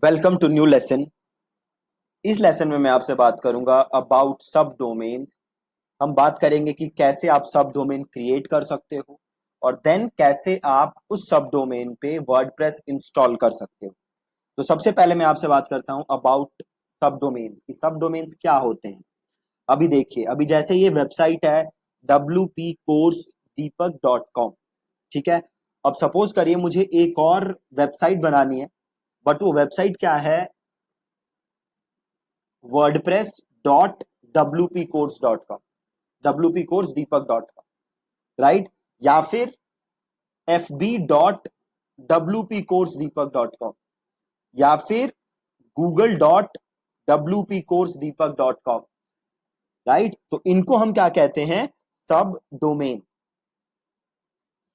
Welcome to new lesson. इस lesson में मैं आपसे बात करूंगा अबाउट सब डोमेन्स। हम बात करेंगे कि कैसे आप सब डोमेन क्रिएट कर सकते हो और देन कैसे आप उस सब डोमेन पे वर्डप्रेस इंस्टॉल कर सकते हो। तो सबसे पहले मैं आपसे बात करता हूं अबाउट सब डोमेन्स कि सब डोमेन्स क्या होते हैं। अभी देखिए, अभी जैसे ये वेबसाइट है wpcoursdeepak.com, ठीक है। अब सपोज करिए मुझे एक और वेबसाइट बनानी है, बट वो वेबसाइट क्या है, WordPress dot wpcourse.com, wpcoursdeepak.com, right. या फिर fb.wpcoursedeepak.com, या फिर google.wpcoursedeepak.com, राइट। तो इनको हम क्या कहते हैं, सब डोमेन।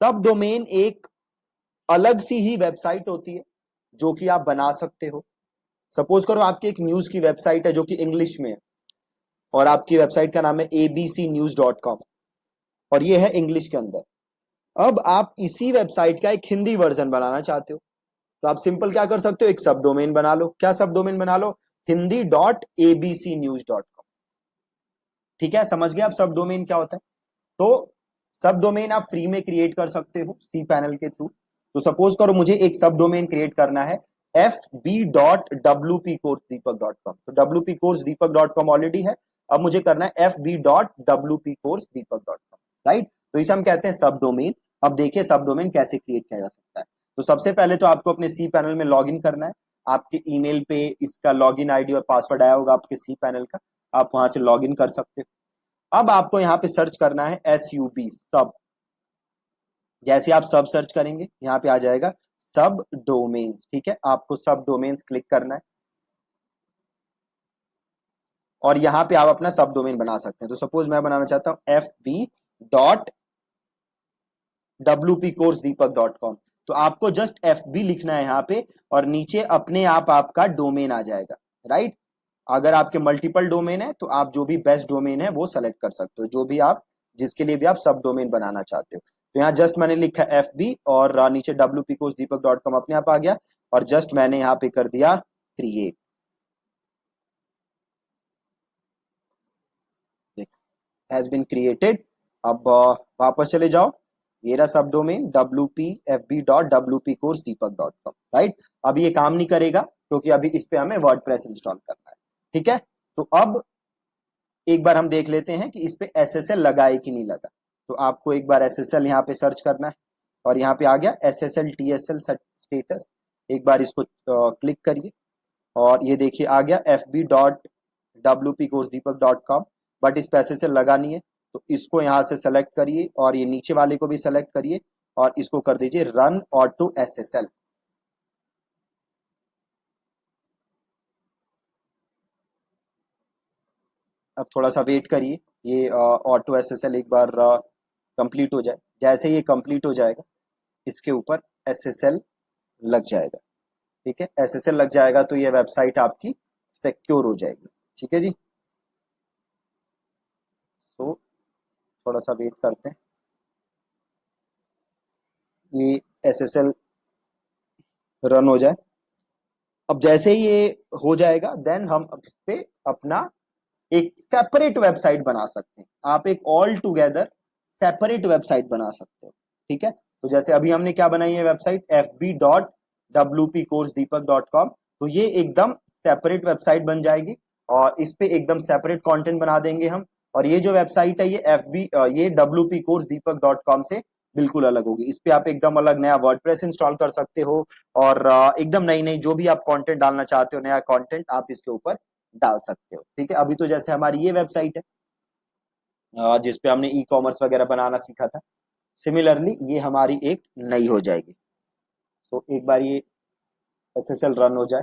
सब डोमेन एक अलग सी ही वेबसाइट होती है जो कि आप बना सकते हो। सपोज करो आपकी एक न्यूज की वेबसाइट है जो कि इंग्लिश में है और आपकी वेबसाइट का नाम है abcnews.com और ये है इंग्लिश के अंदर। अब आप इसी वेबसाइट का एक हिंदी वर्जन बनाना चाहते हो, तो आप सिंपल क्या कर सकते हो, एक सब डोमेन बना लो। क्या सब डोमेन बना लो, hindi.abcnews.com। ठीक है, समझ गए आप सब डोमेन क्या होता है। तो सब डोमेन आप फ्री में क्रिएट कर सकते हो सी पैनल के थ्रू। तो सपोज करो मुझे एक सब डोमेन क्रिएट करना है fb.wpcoursedeepak.com। तो wpcoursedeepak.com ऑलरेडी है, अब मुझे करना है fb.wpcoursedeepak.com, राइट। तो इसे हम कहते हैं सब डोमेन। अब देखिए सब डोमेन कैसे क्रिएट किया जा सकता है। तो सबसे पहले तो आपको अपने सी पैनल में लॉगिन करना है। आपके ईमेल पे इसका लॉगिन आईडी और पासवर्ड आया होगा आपके सी पैनल का, आप वहां से लॉगिन कर सकते हो। अब आपको यहाँ पे सर्च करना है SUB, सब। जैसे आप सब सर्च करेंगे यहाँ पे आ जाएगा सब डोमेन्स, ठीक है। आपको सब डोमेन्स क्लिक करना है और यहाँ पे आप अपना सब डोमेन बना सकते हैं। तो सपोज मैं बनाना चाहता हूँ fb.wpcoursedeepak.com। तो आपको जस्ट FB लिखना है यहाँ पे और नीचे अपने आप आपका डोमेन आ जाएगा, राइट। अगर आपके मल्टीपल डोमेन है तो आप जो भी बेस्ट डोमेन है वो सेलेक्ट कर सकते हो, जो भी आप जिसके लिए भी आप सब डोमेन बनाना चाहते हो। तो यहाँ जस्ट मैंने लिखा FB और नीचे wpcoursedeepak.com अपने आप आ गया और जस्ट मैंने यहाँ पे कर दिया क्रिएट। देखो हैज बीन क्रिएटेड। अब वापस चले जाओ, ये रहा सब डोमेन wpfb.wpcoursedeepak.com, राइट। अब ये काम नहीं करेगा क्योंकि अभी इस पे हमें वर्डप्रेस इंस्टॉल करना है, ठीक है। तो अब एक बार हम देख लेते हैं कि इस पे SSL लगा है कि नहीं लगा। तो आपको एक बार SSL यहाँ पे सर्च करना है और यहाँ पे आ गया SSL TSL स्टेटस। एक बार इसको क्लिक करिए और ये देखिए आ गया fb.wpcoursedeepak.com, बट इस पे SSL लगा नहीं है। तो इसको यहाँ से सेलेक्ट करिए और ये नीचे वाले को भी सेलेक्ट करिए और इसको कर दीजिए रन ऑटो SSL। अब थोड़ा सा वेट करिए, ये ऑटो SSL एक बार कंप्लीट हो जाए। जैसे ये कंप्लीट हो जाएगा इसके ऊपर SSL लग जाएगा, ठीक है। SSL लग जाएगा तो ये वेबसाइट आपकी सिक्योर हो जाएगी, ठीक है जी। तो थोड़ा सा वेट करते हैं, ये SSL रन हो जाए। अब जैसे ही ये हो जाएगा देन हम इस पे अपना एक सेपरेट वेबसाइट बना सकते हैं। आप एक ऑल टुगेदर सेपरेट वेबसाइट बना सकते हो, ठीक है। तो जैसे अभी हमने क्या बनाई है वेबसाइट fb.wpcoursedeepak.com। तो ये एकदम सेपरेट वेबसाइट बन जाएगी और इस पे एकदम सेपरेट कंटेंट बना देंगे हम। और ये जो वेबसाइट है ये ये wpcoursedeepak.com से बिल्कुल अलग होगी। इस पे आप एकदम अलग नया वर्डप्रेस इंस्टॉल कर सकते हो और एकदम नई नई जो भी आप कंटेंट डालना चाहते हो, नया कंटेंट आप इसके ऊपर डाल सकते हो, ठीक है। अभी तो जैसे हमारी ये वेबसाइट है जिसपे हमने ई कॉमर्स वगैरह बनाना सीखा था, सिमिलरली ये हमारी एक नई हो जाएगी। तो एक बार ये SSL रन हो जाए।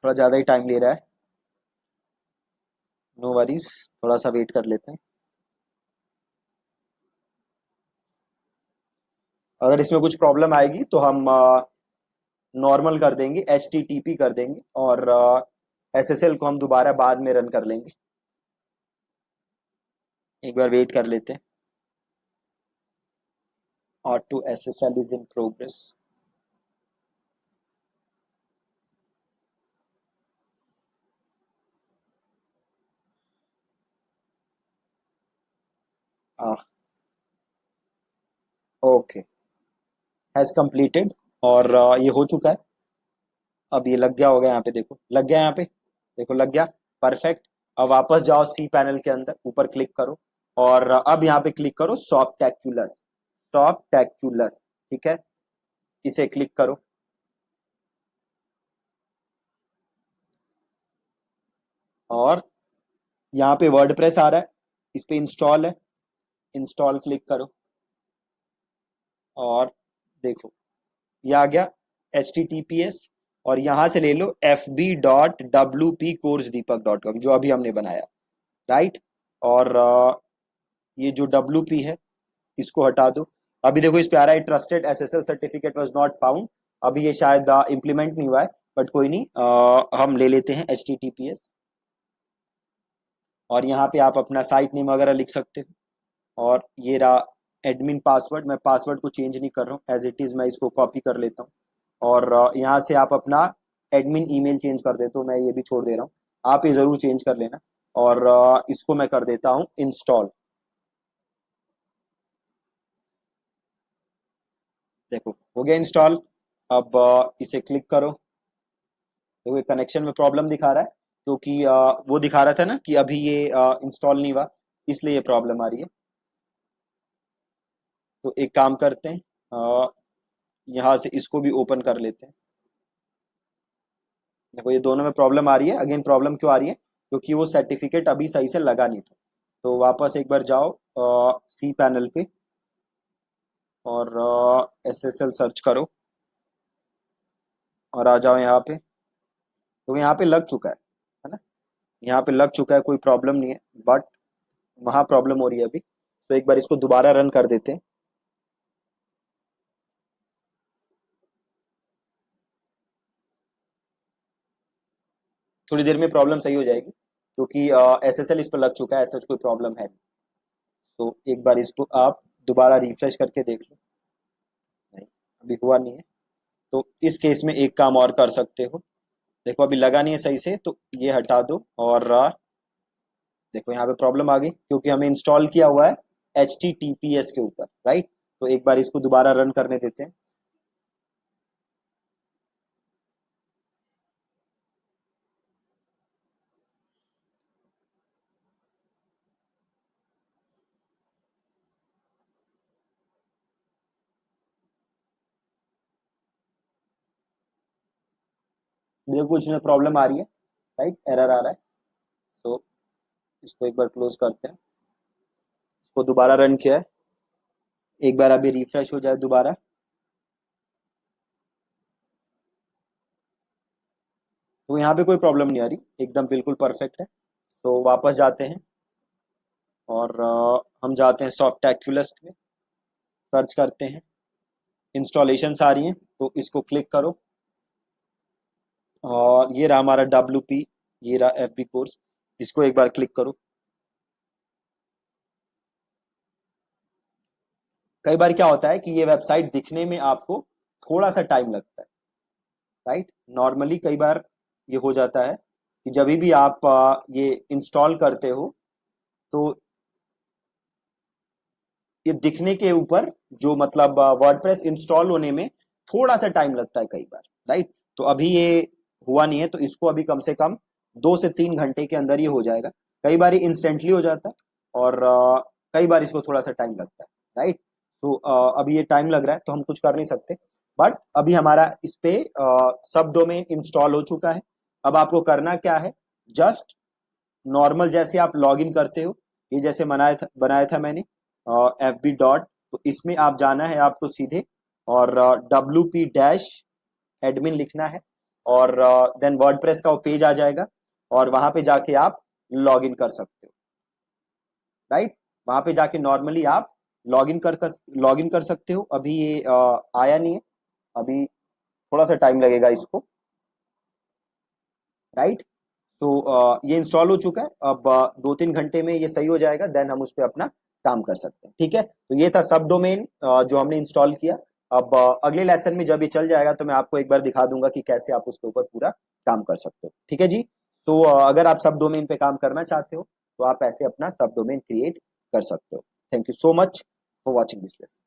थोड़ा ज़्यादा ही टाइम ले रहा है, नो वरीज, थोड़ा सा वेट कर लेते हैं। अगर इसमें कुछ प्रॉब्लम आएगी तो हम नॉर्मल कर देंगे, HTTP कर देंगे और SSL को हम दोबारा बाद में रन कर लेंगे। एक बार वेट कर लेते हैं। Auto SSL is in progress. Okay, has completed. और ये हो चुका है। अब ये लग गया होगा, यहाँ पे देखो लग गया, यहाँ पे देखो लग गया। परफेक्ट। अब वापस जाओ सी पैनल के अंदर, ऊपर क्लिक करो और अब यहाँ पे क्लिक करो सॉफ्टैक्युलस। सॉफ्टैक्युलस, ठीक है, इसे क्लिक करो। और यहाँ पे वर्डप्रेस आ रहा है, इस पे इंस्टॉल है, इंस्टॉल क्लिक करो और देखो ये आ गया HTTPS। और यहाँ से ले लो fb.wp-course-deepak.com जो अभी हमने बनाया, राइट। और ये जो WP है इसको हटा दो। अभी देखो इस पे आ रहा है trusted SSL certificate was not found. अभी ये शायद इम्प्लीमेंट नहीं हुआ है, बट कोई नहीं, हम ले लेते हैं HTTPS। और यहाँ पे आप अपना साइट नेम वगैरह लिख सकते हो। और ये रहा एडमिन पासवर्ड, मैं पासवर्ड को चेंज नहीं कर रहा हूँ, एज इट इज़ मैं इसको कॉपी कर लेता हूँ। और यहाँ से आप अपना एडमिन ईमेल चेंज कर देते हो, मैं ये भी छोड़ दे रहा हूँ, आप ये ज़रूर चेंज कर लेना। और इसको मैं कर देता हूँ इंस्टॉल। देखो हो गया इंस्टॉल। अब इसे क्लिक करो। देखो ये कनेक्शन में प्रॉब्लम दिखा रहा है, क्योंकि वो दिखा रहा था ना कि अभी ये इंस्टॉल नहीं हुआ, इसलिए ये प्रॉब्लम आ रही है। तो एक काम करते हैं, यहाँ से इसको भी ओपन कर लेते हैं। देखो ये दोनों में प्रॉब्लम आ रही है। अगेन प्रॉब्लम क्यों आ रही है? क्योंकि वो सर्टिफिकेट अभी सही से लगा नहीं था। तो वापस एक बार जाओ सी पैनल पे और SSL सर्च करो और आ जाओ यहाँ पे। तो यहाँ पे लग चुका है ना, यहाँ पे लग चुका है, कोई प्रॉब्लम नहीं है। बट वहाँ प्रॉब्लम हो रही है अभी, तो एक बार इसको दोबारा रन कर देते हैं। थोड़ी देर में प्रॉब्लम सही हो जाएगी, क्योंकि SSL इस पर लग चुका है, ऐसा कोई प्रॉब्लम है नहीं। तो एक बार इसको आप दोबारा रिफ्रेश करके देख लो। नहीं, अभी हुआ नहीं है। तो इस केस में एक काम और कर सकते हो। देखो अभी लगा नहीं है सही से, तो ये हटा दो। और देखो यहाँ पे प्रॉब्लम आ गई, क्योंकि हमें इंस्टॉल किया हुआ है HTTPS के ऊपर, राइट। तो एक बार इसको दोबारा रन करने देते हैं। देखो कुछ में प्रॉब्लम आ रही है, राइट, एरर आ रहा है। तो इसको एक बार क्लोज करते हैं, इसको दोबारा रन किया है। एक बार अभी रिफ्रेश हो जाए दोबारा। तो यहाँ पे कोई प्रॉब्लम नहीं आ रही, एकदम बिल्कुल परफेक्ट है। तो वापस जाते हैं और हम जाते हैं सॉफ्टैक्युलस में, सर्च करते हैं। इंस्टॉलेशंस आ रही हैं, तो इसको क्लिक करो। और ये रहा हमारा WP, ये रहा FB कोर्स, इसको एक बार क्लिक करो। कई बार क्या होता है कि ये वेबसाइट दिखने में आपको थोड़ा सा टाइम लगता है, राइट। नॉर्मली कई बार ये हो जाता है कि जब भी आप ये इंस्टॉल करते हो, तो ये दिखने के ऊपर जो मतलब वर्डप्रेस इंस्टॉल होने में थोड़ा सा टाइम लगता है कई बार, राइट। तो अभी ये हुआ नहीं है, तो इसको अभी कम से कम 2 से 3 घंटे के अंदर ये हो जाएगा। कई बार ये इंस्टेंटली हो जाता है, और कई बार इसको थोड़ा सा टाइम लगता है, राइट। तो अभी ये टाइम लग रहा है, तो हम कुछ कर नहीं सकते। बट अभी हमारा इस पे सब डोमेन इंस्टॉल हो चुका है। अब आपको करना क्या है, जस्ट नॉर्मल जैसे आप लॉग इन करते हो, ये जैसे बनाया था मैंने FB डॉट, तो इसमें आप जाना है आपको सीधे, और WP- एडमिन लिखना है। और देन वर्डप्रेस का वो पेज आ जाएगा, और वहां पे जाके आप लॉग इन कर सकते हो, राइट। वहां पे जाके नॉर्मली आप लॉग इन कर सकते हो। अभी ये आया नहीं है, अभी थोड़ा सा टाइम लगेगा इसको, राइट। तो ये इंस्टॉल हो चुका है। अब 2-3 घंटे में ये सही हो जाएगा, देन हम उस पर अपना काम कर सकते हैं। ठीक है, तो ये था सब डोमेन जो हमने इंस्टॉल किया। अब अगले लेसन में जब ये चल जाएगा तो मैं आपको एक बार दिखा दूंगा कि कैसे आप उसके ऊपर पूरा काम कर सकते हो। ठीक है जी। तो अगर आप सब डोमेन पे काम करना चाहते हो तो आप ऐसे अपना सब डोमेन क्रिएट कर सकते हो। Thank you so much for watching this lesson.